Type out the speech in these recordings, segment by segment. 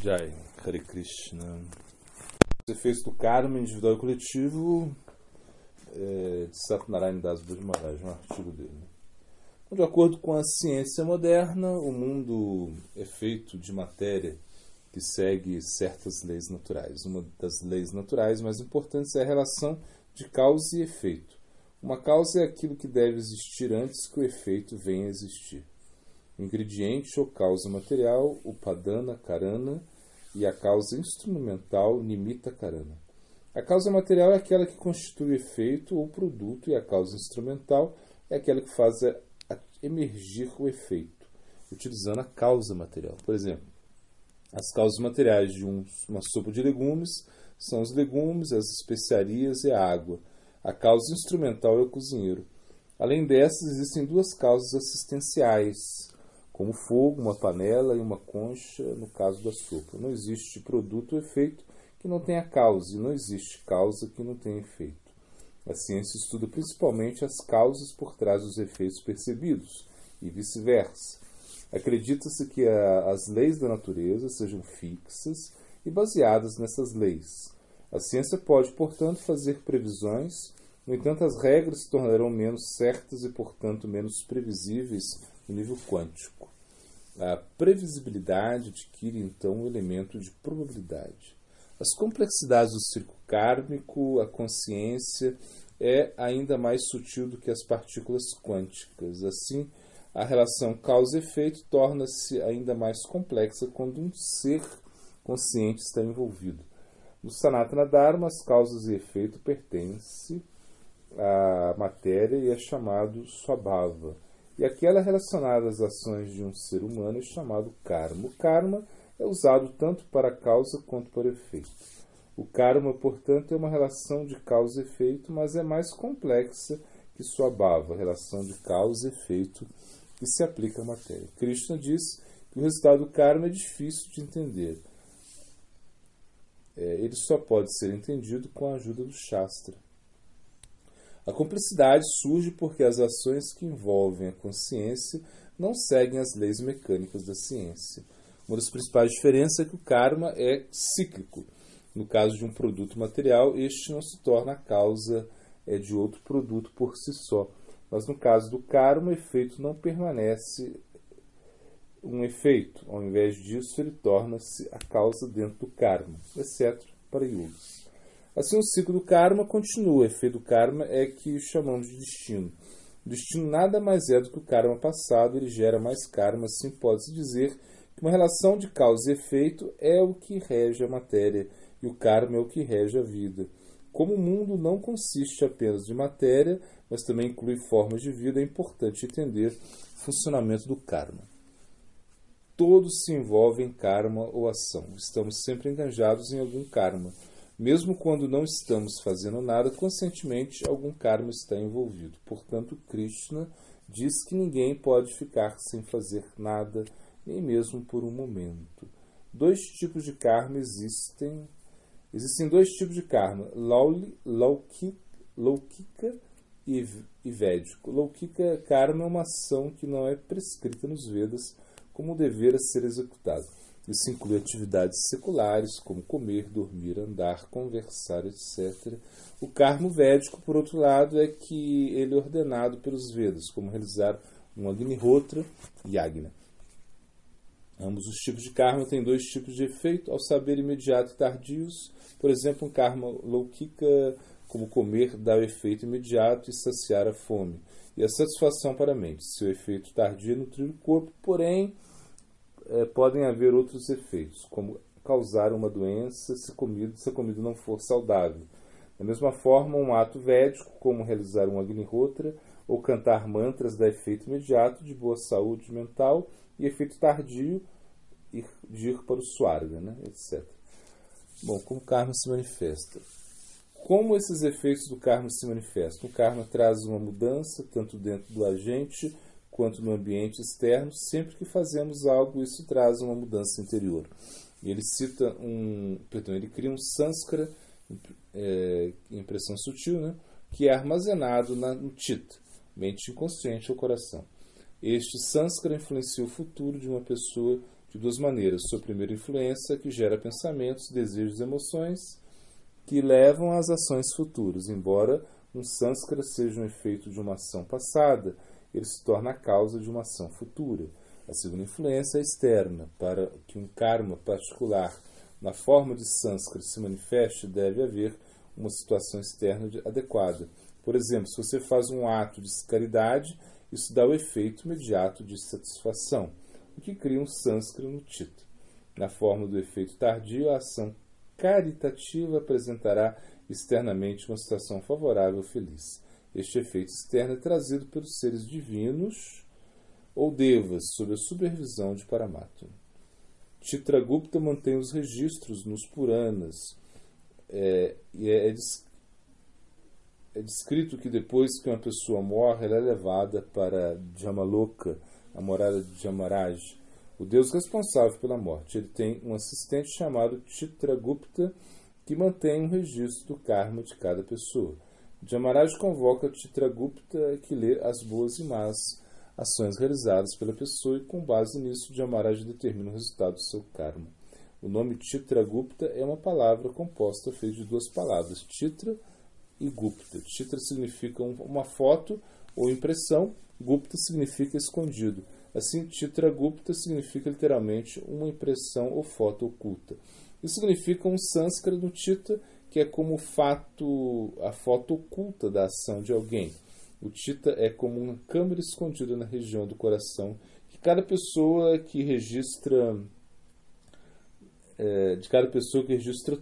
Jai, Hare Krishna. Os efeitos do karma individual e coletivo de Satyanarayana Das Buddha Maharaj, um artigo dele. De acordo com a ciência moderna, o mundo é feito de matéria que segue certas leis naturais. Uma das leis naturais mais importantes é a relação de causa e efeito. Uma causa é aquilo que deve existir antes que o efeito venha a existir. O ingrediente ou causa material, upadana karana, e a causa instrumental, nimitta karana. A causa material é aquela que constitui o efeito ou produto, e a causa instrumental é aquela que faz emergir o efeito, utilizando a causa material. Por exemplo, as causas materiais de uma sopa de legumes são os legumes, as especiarias e a água. A causa instrumental é o cozinheiro. Além dessas, existem duas causas assistenciais, como fogo, uma panela e uma concha, no caso da sopa. Não existe produto ou efeito que não tenha causa, e não existe causa que não tenha efeito. A ciência estuda principalmente as causas por trás dos efeitos percebidos, e vice-versa. Acredita-se que as leis da natureza sejam fixas e baseadas nessas leis. A ciência pode, portanto, fazer previsões, no entanto, as regras se tornarão menos certas e, portanto, menos previsíveis no nível quântico. A previsibilidade adquire, então, um elemento de probabilidade. As complexidades do ciclo kármico, a consciência é ainda mais sutil do que as partículas quânticas. Assim, a relação causa-efeito torna-se ainda mais complexa quando um ser consciente está envolvido. No Sanatana Dharma, as causas e efeito pertencem à matéria e é chamado Swabhava. E aquela relacionada às ações de um ser humano é chamado karma. O karma é usado tanto para a causa quanto para o efeito. O karma, portanto, é uma relação de causa e efeito, mas é mais complexa que Swabhava, a relação de causa e efeito que se aplica à matéria. Krishna diz que o resultado do karma é difícil de entender. Ele só pode ser entendido com a ajuda do Shastra. A complexidade surge porque as ações que envolvem a consciência não seguem as leis mecânicas da ciência. Uma das principais diferenças é que o karma é cíclico. No caso de um produto material, este não se torna a causa de outro produto por si só. Mas no caso do karma, o efeito não permanece um efeito. Ao invés disso, ele torna-se a causa dentro do karma, exceto para yogis. Assim, o ciclo do karma continua. O efeito do karma é que chamamos de destino. O destino nada mais é do que o karma passado, ele gera mais karma. Assim, pode-se dizer que uma relação de causa e efeito é o que rege a matéria, e o karma é o que rege a vida. Como o mundo não consiste apenas de matéria, mas também inclui formas de vida, é importante entender o funcionamento do karma. Todos se envolvem em karma ou ação. Estamos sempre enganjados em algum karma. Mesmo quando não estamos fazendo nada, conscientemente algum karma está envolvido. Portanto, Krishna diz que ninguém pode ficar sem fazer nada, nem mesmo por um momento. Dois tipos de karma existem. Existem dois tipos de karma, Laukika e Védico. Laukika karma é uma ação que não é prescrita nos Vedas como dever a ser executado. Isso inclui atividades seculares, como comer, dormir, andar, conversar, etc. O karma védico, por outro lado, é que ele é ordenado pelos Vedas, como realizar um Agnihotra e Yagna. Ambos os tipos de karma têm dois tipos de efeito, ao saber imediato e tardios. Por exemplo, um karma laukika, como comer, dá o efeito imediato e saciar a fome, e a satisfação para a mente. Seu efeito tardio é nutrir o corpo, porém, podem haver outros efeitos, como causar uma doença se a comida não for saudável. Da mesma forma, um ato védico, como realizar um Agnihotra ou cantar mantras, dá efeito imediato de boa saúde mental e efeito tardio de ir para o Swarga, etc. Bom, como o karma se manifesta? Como esses efeitos do karma se manifestam? O karma traz uma mudança, tanto dentro do agente quanto no ambiente externo. Sempre que fazemos algo, isso traz uma mudança interior. E ele cita ele cria um sânscara, impressão sutil, que é armazenado no Chitta, mente inconsciente ou coração. Este sânscara influencia o futuro de uma pessoa de duas maneiras. Sua primeira influência, que gera pensamentos, desejos e emoções que levam às ações futuras. Embora um sânscara seja um efeito de uma ação passada, ele se torna a causa de uma ação futura. A segunda influência é externa. Para que um karma particular na forma de sânscara se manifeste, deve haver uma situação externa adequada. Por exemplo, se você faz um ato de caridade, isso dá o efeito imediato de satisfação, o que cria um sânscara no chitta. Na forma do efeito tardio, a ação caritativa apresentará externamente uma situação favorável feliz. Este efeito externo é trazido pelos seres divinos ou devas, sob a supervisão de Paramatma. Chitragupta mantém os registros nos Puranas. É descrito que depois que uma pessoa morre, ela é levada para Jamaloka, a morada de Jamaraj, o deus responsável pela morte. Ele tem um assistente chamado Chitragupta, que mantém um registro do karma de cada pessoa. Jamaraj convoca Chitragupta, que lê as boas e más ações realizadas pela pessoa, e com base nisso, Jamaraj determina o resultado do seu karma. O nome Chitragupta é uma palavra composta, feita de duas palavras, Chitra e Gupta. Chitra significa uma foto ou impressão, Gupta significa escondido. Assim, Chitragupta significa literalmente uma impressão ou foto oculta. Isso significa um sânscara no Chitta, que é como a foto oculta da ação de alguém. O Chitta é como uma câmera escondida na região do coração, que cada pessoa que registra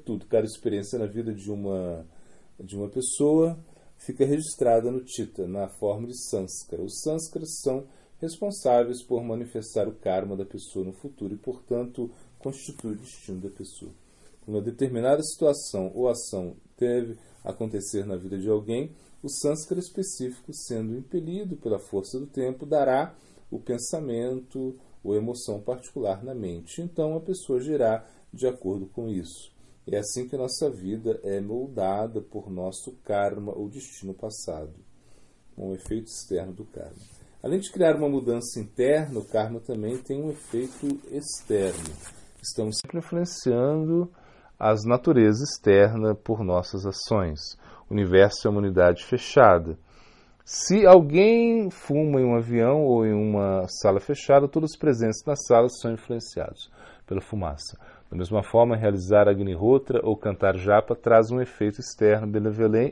tudo, cada experiência na vida de uma pessoa fica registrada no Chitta, na forma de sânskara. Os sânskaras são responsáveis por manifestar o karma da pessoa no futuro e, portanto, constitui o destino da pessoa. Uma determinada situação ou ação deve acontecer na vida de alguém, o sânskara específico, sendo impelido pela força do tempo, dará o pensamento ou emoção particular na mente. Então, a pessoa agirá de acordo com isso. É assim que a nossa vida é moldada por nosso karma ou destino passado, um efeito externo do karma. Além de criar uma mudança interna, o karma também tem um efeito externo. Estamos sempre influenciando as naturezas externas por nossas ações. O universo é uma unidade fechada. Se alguém fuma em um avião ou em uma sala fechada, todos os presentes na sala são influenciados pela fumaça. Da mesma forma, realizar Agnihotra ou cantar japa traz um efeito externo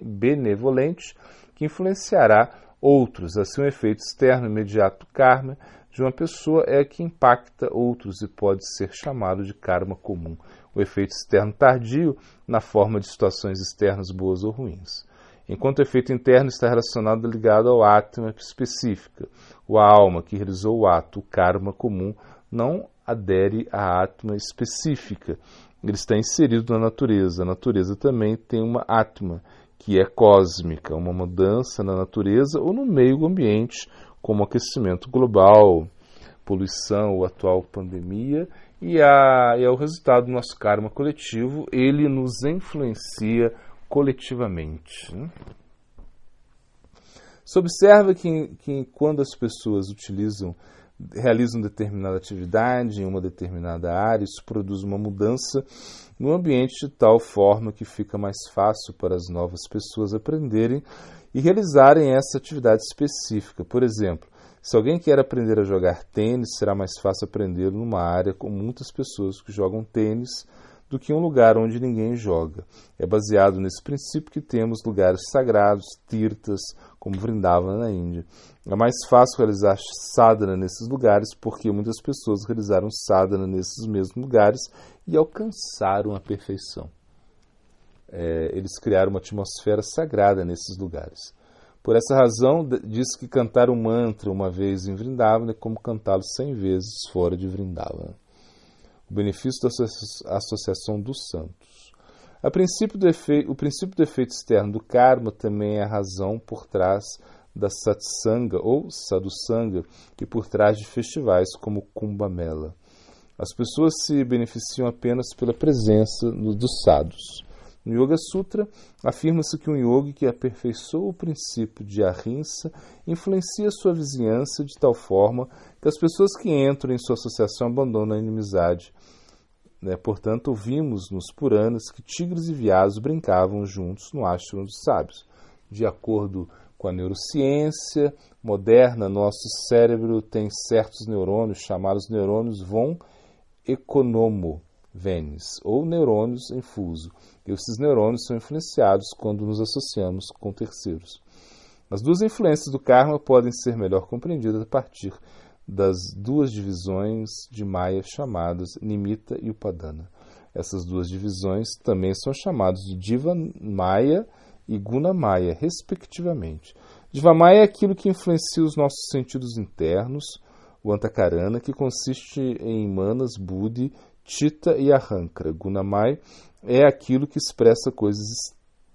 benevolente que influenciará outros. Assim, o efeito externo imediato do karma de uma pessoa é que impacta outros e pode ser chamado de karma comum. O efeito externo tardio, na forma de situações externas boas ou ruins. Enquanto o efeito interno está relacionado e ligado ao Atma específica, ou à alma que realizou o ato, o karma comum não adere à Atma específica. Ele está inserido na natureza. A natureza também tem uma Atma, que é cósmica, uma mudança na natureza ou no meio ambiente, como aquecimento global, poluição ou atual pandemia, e é o resultado do nosso karma coletivo. Ele nos influencia coletivamente. Se observa que quando as pessoas realizam determinada atividade em uma determinada área, isso produz uma mudança no ambiente de tal forma que fica mais fácil para as novas pessoas aprenderem e realizarem essa atividade específica. Por exemplo, se alguém quer aprender a jogar tênis, será mais fácil aprender numa área com muitas pessoas que jogam tênis do que um lugar onde ninguém joga. É baseado nesse princípio que temos lugares sagrados, tirtas, como Vrindavana na Índia. É mais fácil realizar sadhana nesses lugares porque muitas pessoas realizaram sadhana nesses mesmos lugares e alcançaram a perfeição. Eles criaram uma atmosfera sagrada nesses lugares. Por essa razão, diz que cantar um mantra uma vez em Vrindavana é como cantá-lo 100 vezes fora de Vrindavana. O benefício da associação dos santos. O princípio do efeito externo do karma também é a razão por trás da satsanga ou sadhusanga e por trás de festivais como Kumbh Mela. As pessoas se beneficiam apenas pela presença dos sadhus. No Yoga Sutra, afirma-se que um yogi que aperfeiçoa o princípio de ahimsa influencia sua vizinhança de tal forma que as pessoas que entram em sua associação abandonam a inimizade. Portanto, ouvimos nos Puranas que tigres e veados brincavam juntos no ashram dos sábios. De acordo com a neurociência moderna, nosso cérebro tem certos neurônios chamados neurônios von Economo-Venis, ou neurônios em fuso. E esses neurônios são influenciados quando nos associamos com terceiros. As duas influências do karma podem ser melhor compreendidas a partir das duas divisões de Maya chamadas Nimitta e Upadana. Essas duas divisões também são chamadas de Diva Maya e Guna Maya, respectivamente. Diva Maya é aquilo que influencia os nossos sentidos internos, o Antakarana, que consiste em Manas, Buddhi, Chitta e Ahankara. Guna Maya é aquilo que expressa coisas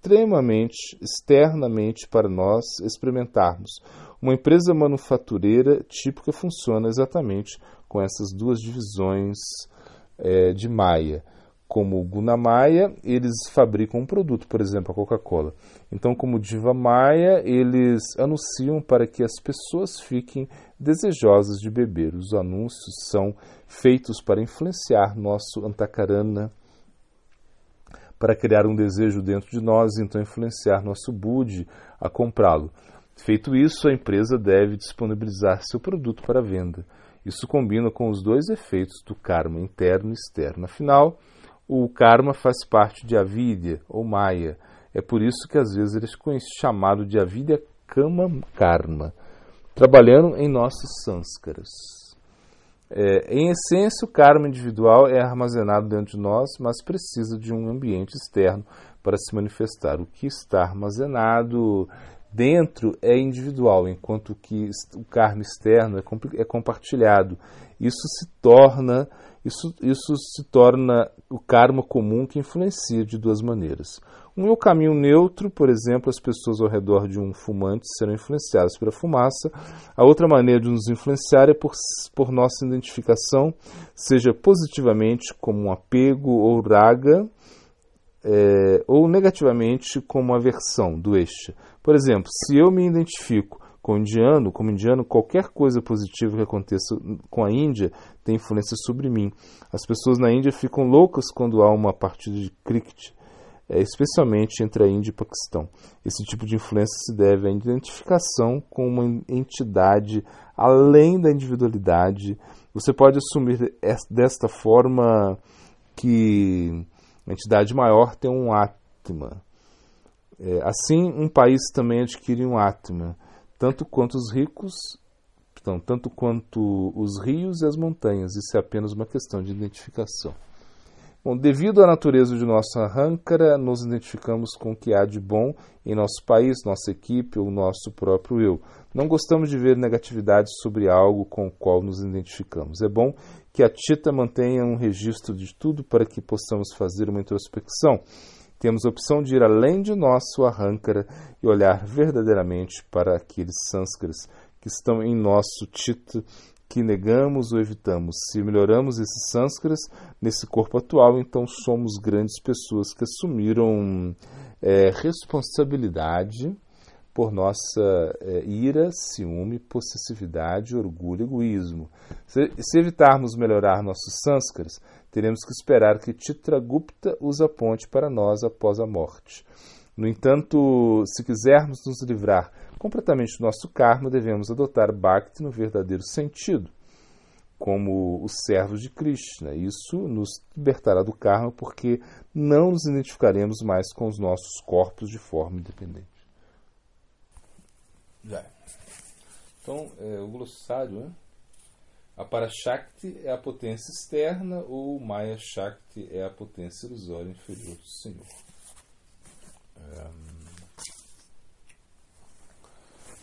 externamente para nós experimentarmos. Uma empresa manufatureira típica funciona exatamente com essas duas divisões de Maya. Como o Guna Maya, eles fabricam um produto, por exemplo, a Coca-Cola. Então, como Diva Maya, eles anunciam para que as pessoas fiquem desejosas de beber. Os anúncios são feitos para influenciar nosso Antakarana, para criar um desejo dentro de nós e então influenciar nosso Buddhi a comprá-lo. Feito isso, a empresa deve disponibilizar seu produto para venda. Isso combina com os dois efeitos do karma interno e externo. Afinal, o karma faz parte de avidya ou maya. É por isso que às vezes ele é chamado de avidya kama karma, trabalhando em nossos sânskaras. Em essência, o karma individual é armazenado dentro de nós, mas precisa de um ambiente externo para se manifestar. O que está armazenado dentro é individual, enquanto que o karma externo é compartilhado. Isso se torna o karma comum que influencia de duas maneiras. Um é o caminho neutro, por exemplo, as pessoas ao redor de um fumante serão influenciadas pela fumaça. A outra maneira de nos influenciar é por nossa identificação, seja positivamente como um apego ou raga, ou negativamente como aversão, dvesha. Por exemplo, se eu me identifico como indiano, qualquer coisa positiva que aconteça com a Índia tem influência sobre mim. As pessoas na Índia ficam loucas quando há uma partida de cricket, especialmente entre a Índia e o Paquistão. Esse tipo de influência se deve à identificação com uma entidade além da individualidade. Você pode assumir desta forma que a entidade maior tem um Atma. Assim, um país também adquire um Atma, tanto quanto os rios e as montanhas. Isso é apenas uma questão de identificação. Bom, devido à natureza de nossa Ahankara, nos identificamos com o que há de bom em nosso país, nossa equipe ou nosso próprio eu. Não gostamos de ver negatividade sobre algo com o qual nos identificamos. É bom que a Chitta mantenha um registro de tudo para que possamos fazer uma introspecção. Temos a opção de ir além de nosso Ahankara e olhar verdadeiramente para aqueles sânskaras que estão em nosso Chitta, que negamos ou evitamos. Se melhoramos esses sânskaras nesse corpo atual, então somos grandes pessoas que assumiram responsabilidade por nossa ira, ciúme, possessividade, orgulho e egoísmo. Se evitarmos melhorar nossos sânskaras, teremos que esperar que Chitragupta os aponte para nós após a morte. No entanto, se quisermos nos livrar completamente do nosso karma, devemos adotar Bhakti no verdadeiro sentido, como os servos de Krishna. Isso nos libertará do karma, porque não nos identificaremos mais com os nossos corpos de forma independente. Já. Então, o glossário, né? A Parashakti é a potência externa, ou Maya Shakti é a potência ilusória inferior do Senhor.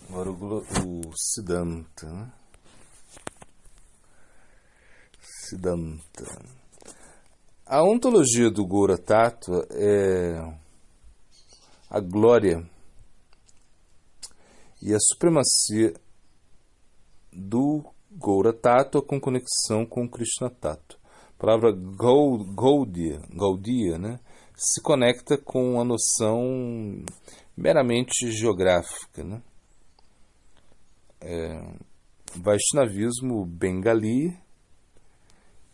Agora o Siddhanta, né? Siddhanta. A ontologia do Gaura Tattva é a glória e a supremacia do Gaura Tattva com conexão com Krishna Tattva. A palavra Gaudiya, né, se conecta com a noção meramente geográfica, né? Vaishnavismo bengali,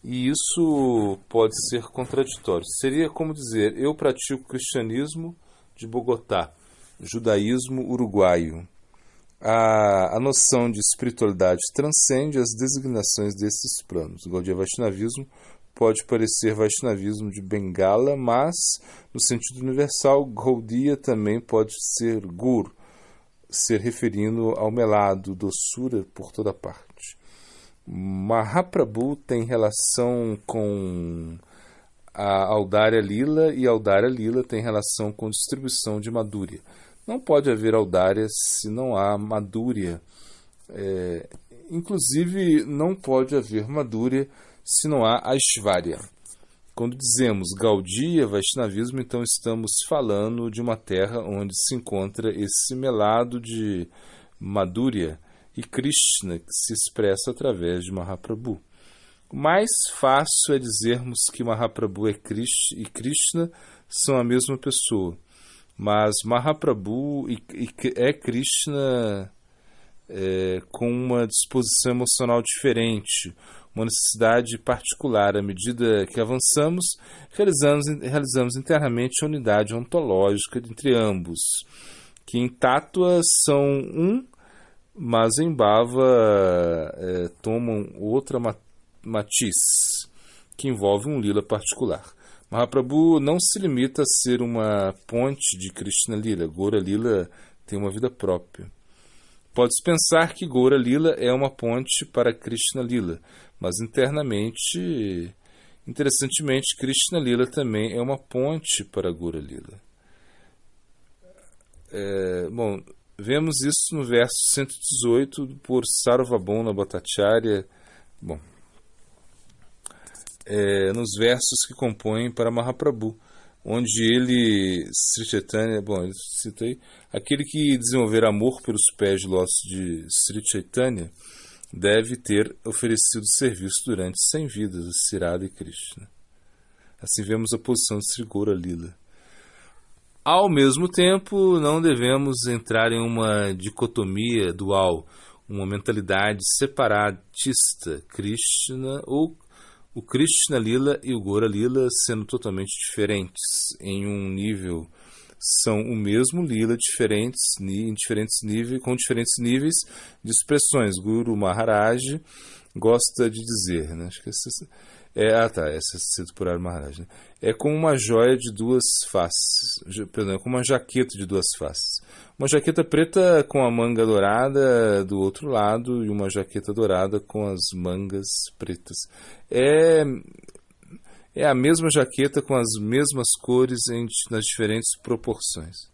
e isso pode ser contraditório. Seria como dizer: eu pratico cristianismo de Bogotá, judaísmo uruguaio. A noção de espiritualidade transcende as designações desses planos. Gaudiya Vaishnavismo pode parecer Vaishnavismo de Bengala, mas, no sentido universal, Gaudiya também pode ser Gur, ser referindo ao melado, doçura por toda parte. Mahaprabhu tem relação com a Audarya Lila, e Audarya Lila tem relação com distribuição de Madhurya. Não pode haver Audarya se não há Madhurya. Inclusive, não pode haver Madhurya se não há Aishvarya. Quando dizemos Gaudiya Vaishnavismo, então estamos falando de uma terra onde se encontra esse melado de Madhurya e Krishna, que se expressa através de Mahaprabhu. O mais fácil é dizermos que Mahaprabhu e Krishna são a mesma pessoa, mas Mahaprabhu é Krishna com uma disposição emocional diferente, uma necessidade particular. À medida que avançamos, realizamos internamente a unidade ontológica entre ambos, que em Tattva são um, mas em Bhava tomam outra matiz, que envolve um lila particular. Mahaprabhu não se limita a ser uma ponte de Krishna Lila. Gaura Lila tem uma vida própria. Pode-se pensar que Gaura Lila é uma ponte para Krishna Lila, mas interessantemente, Krishna Lila também é uma ponte para Gaura Lila. Vemos isso no verso 118 por Sarvabhauma Bhattacharya. Nos versos que compõem para Mahaprabhu, onde ele, Sri Chaitanya, ele cita aí: aquele que desenvolver amor pelos pés de lótus de Sri Chaitanya deve ter oferecido serviço durante 100 vidas a Sri Radha e Krishna. Assim vemos a posição de Sri Gaura Lila. Ao mesmo tempo, não devemos entrar em uma dicotomia dual, uma mentalidade separatista, Krishna ou o Krishna Lila e o Gaura Lila sendo totalmente diferentes. Em um nível, são o mesmo Lila, em diferentes níveis, com diferentes níveis de expressões. Guru Maharaj gosta de dizer, né? Acho que essa é cito por Arya Maharaj, né? É como uma joia de duas faces, como uma jaqueta de duas faces. Uma jaqueta preta com a manga dourada do outro lado e uma jaqueta dourada com as mangas pretas. É a mesma jaqueta com as mesmas cores nas diferentes proporções.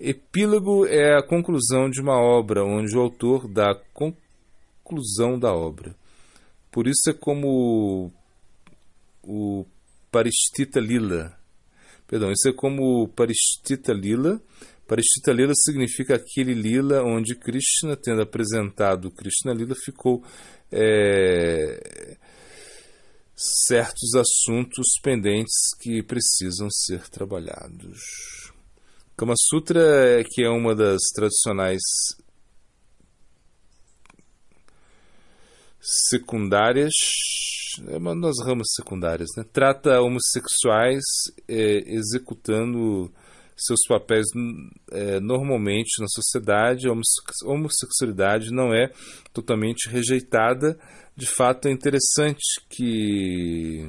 Epílogo é a conclusão de uma obra, onde o autor dá a conclusão da obra. Por isso é como o Parishtita Lila. Isso é como o Parishtita Lila. Parishtita Lila significa aquele Lila onde Krishna, tendo apresentado Krishna Lila, ficou certos assuntos pendentes que precisam ser trabalhados. Kama Sutra, que é uma das tradicionais secundárias, é uma das ramas secundárias, né? Trata homossexuais executando seus papéis normalmente na sociedade. A homossexualidade não é totalmente rejeitada. De fato, é interessante que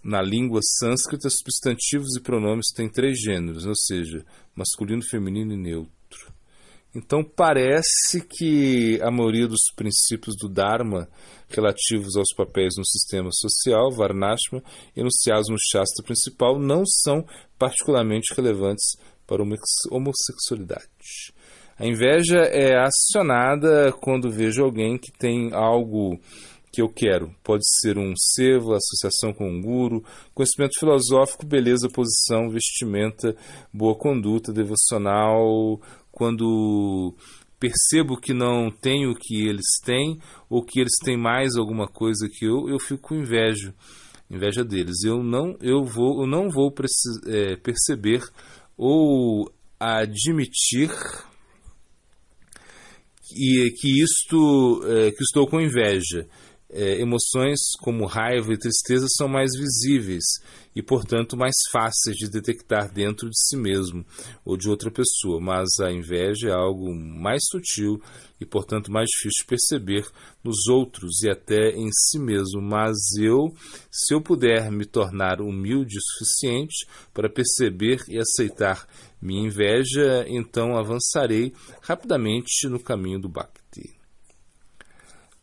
na língua sânscrita substantivos e pronomes têm 3 gêneros, ou seja, masculino, feminino e neutro. Então parece que a maioria dos princípios do Dharma relativos aos papéis no sistema social, Varnashma, enunciados no Shastra principal, não são particularmente relevantes para a homossexualidade. A inveja é acionada quando vejo alguém que tem algo que eu quero. Pode ser um seva, associação com um guru, conhecimento filosófico, beleza, posição, vestimenta, boa conduta, devocional. Quando percebo que não tenho o que eles têm, ou que eles têm mais alguma coisa que eu fico com inveja. inveja deles. Eu não vou perceber ou admitir que estou com inveja. Emoções como raiva e tristeza são mais visíveis e, portanto, mais fáceis de detectar dentro de si mesmo ou de outra pessoa, mas a inveja é algo mais sutil e, portanto, mais difícil de perceber nos outros e até em si mesmo. Mas se eu puder me tornar humilde o suficiente para perceber e aceitar minha inveja, então avançarei rapidamente no caminho do Bhakti.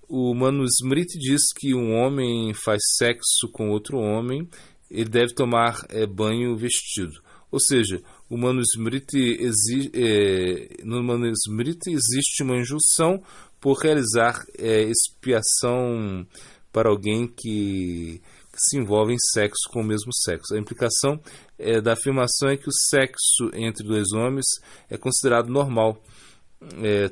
O Manusmriti diz que um homem faz sexo com outro homem, ele deve tomar banho vestido. Ou seja, no Manusmriti existe uma injunção por realizar expiação para alguém que se envolve em sexo com o mesmo sexo. A implicação da afirmação é que o sexo entre dois homens é considerado normal.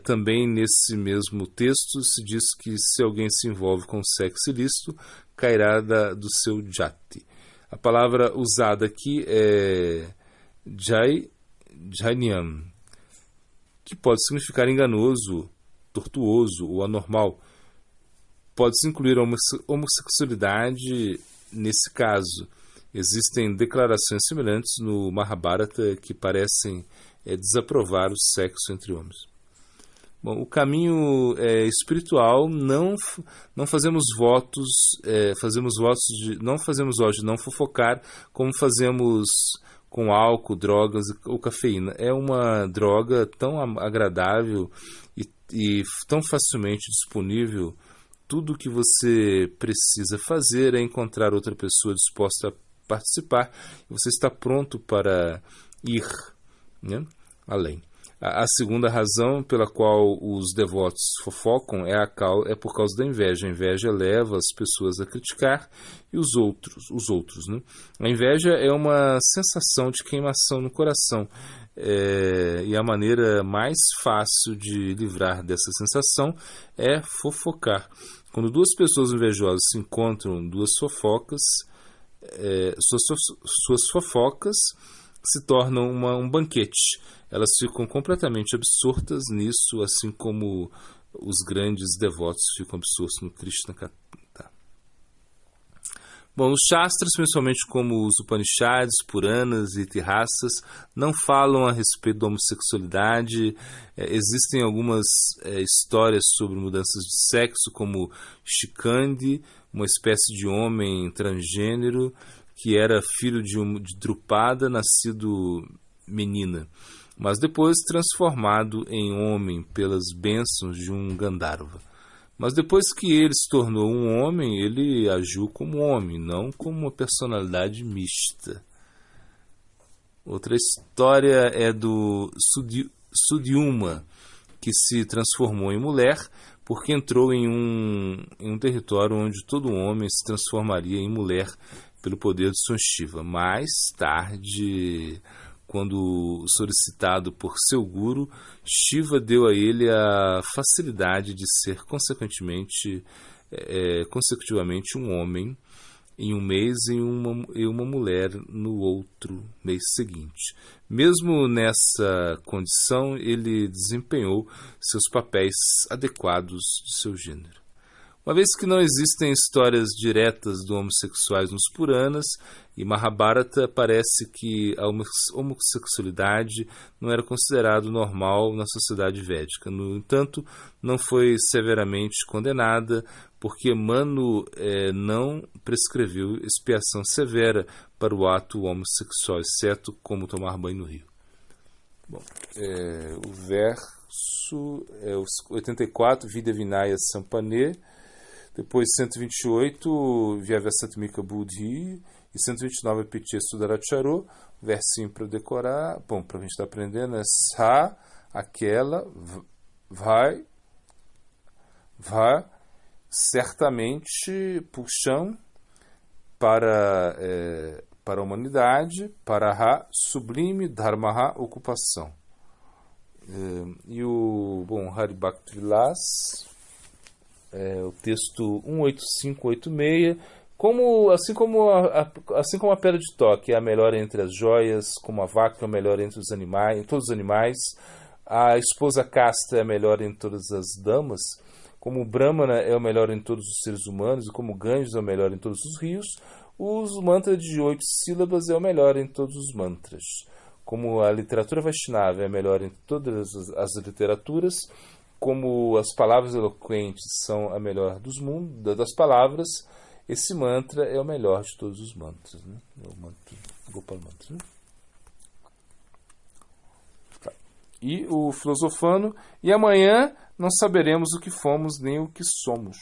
Também nesse mesmo texto se diz que se alguém se envolve com sexo ilícito, cairá do seu jati. A palavra usada aqui é jainyam, que pode significar enganoso, tortuoso ou anormal. Pode-se incluir a homossexualidade nesse caso. Existem declarações semelhantes no Mahabharata que parecem desaprovar o sexo entre homens. Bom, o caminho espiritual, não fazemos votos, não fazemos votos de não fofocar, como fazemos com álcool, drogas ou cafeína. É uma droga tão agradável e tão facilmente disponível. Tudo o que você precisa fazer é encontrar outra pessoa disposta a participar e você está pronto para ir, né, além. A segunda razão pela qual os devotos fofocam é por causa da inveja. A inveja leva as pessoas a criticar e os outros, né? A inveja é uma sensação de queimação no coração. E a maneira mais fácil de livrar dessa sensação é fofocar. Quando duas pessoas invejosas se encontram, suas fofocas se tornam um banquete. Elas ficam completamente absortas nisso, assim como os grandes devotos ficam absortos no Krishna Katha. Bom, os Shastras, principalmente como os Upanishads, Puranas e Itihasas, não falam a respeito da homossexualidade. Existem algumas histórias sobre mudanças de sexo, como Shikandi, uma espécie de homem transgênero, que era filho de Drupada, nascido menina, mas depois transformado em homem pelas bênçãos de um Gandharva. Mas depois que ele se tornou um homem, ele agiu como homem, não como uma personalidade mista. Outra história é do Sudyuma, que se transformou em mulher porque entrou em um território onde todo homem se transformaria em mulher pelo poder de São Shiva. Mais tarde, quando solicitado por seu guru, Shiva deu a ele a facilidade de ser consecutivamente um homem em um mês e uma mulher no outro mês seguinte. Mesmo nessa condição, ele desempenhou seus papéis adequados de seu gênero. Uma vez que não existem histórias diretas de homossexuais nos Puranas e Mahabharata, parece que a homossexualidade não era considerado normal na sociedade védica. No entanto, não foi severamente condenada, porque Manu não prescreveu expiação severa para o ato homossexual, exceto como tomar banho no rio. Bom, o verso é os 84, Vidya Vinaya Sampane. Depois 128, Vyavasatmika Buddhi, e 129, Pitya Sudaracharo, versinho para decorar. Bom, para a gente estar aprendendo, é Sa, aquela, vai, certamente, puxam para a humanidade, Paraha, sublime, Dharmaha, ocupação. E o Haribhakti Vilas, o texto 18586, Assim como a pedra de toque é a melhor entre as joias, como a vaca é a melhor entre os animais, em todos os animais, a esposa casta é a melhor em todas as damas, como o Brahmana é o melhor em todos os seres humanos, e como o Ganges é o melhor em todos os rios, o mantra de 8 sílabas é o melhor em todos os mantras. Como a literatura Vaishnava é a melhor em todas as literaturas, como as palavras eloquentes são a melhor das palavras, esse mantra é o melhor de todos os mantras. Né? É o mantra, Gopal Mantra. Né? Tá. E o filosofano, e amanhã não saberemos o que fomos nem o que somos.